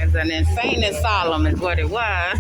It's an insane asylum is what it was.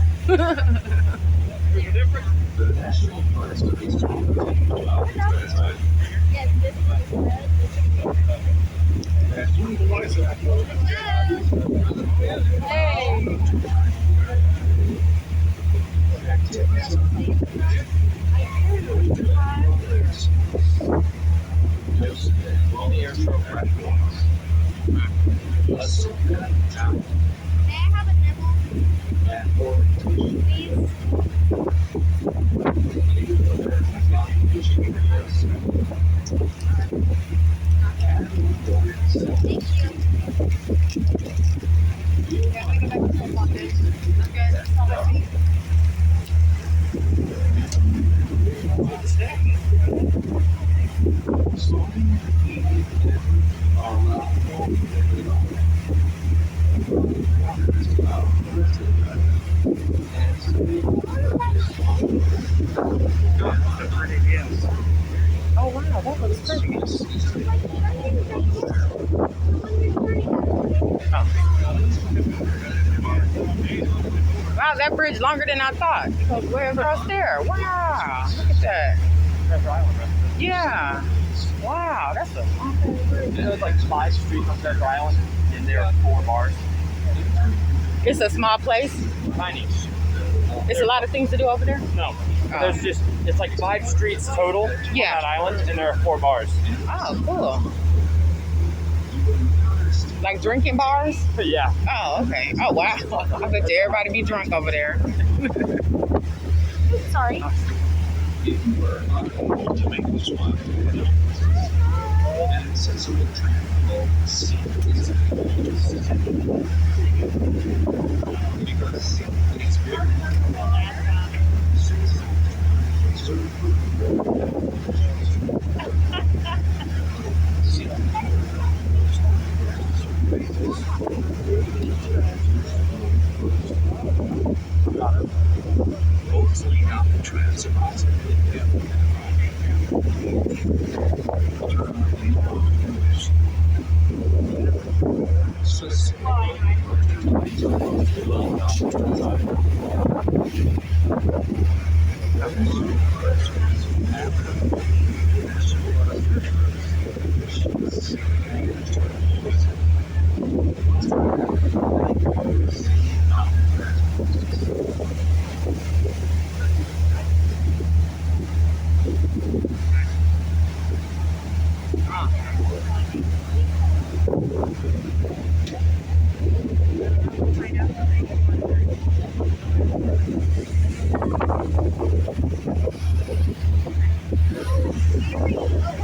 Oh wow, that looks pretty. Wow, that bridge longer than I thought. It goes way across there. Wow, look at that. Yeah. Wow, that's a long bridge. There's like 5 streets on Treasure Island, and there are 4 bars. It's a small place. Tiny. It's a lot of things to do over there. No. There's just, it's like 5 streets total on that island, and there are 4 bars. Oh, cool. Like drinking bars? Yeah. Oh, okay. Oh, wow. I bet you everybody be drunk over there. Sorry.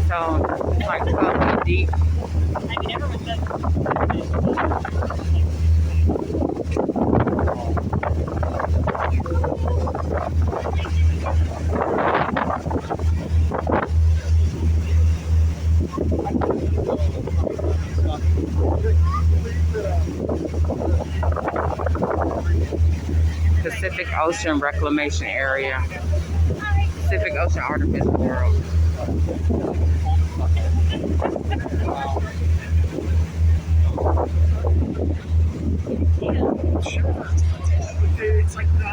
So, it's like 12 feet deep. Pacific Ocean Reclamation Area. Pacific Ocean Artificial World. It's like that.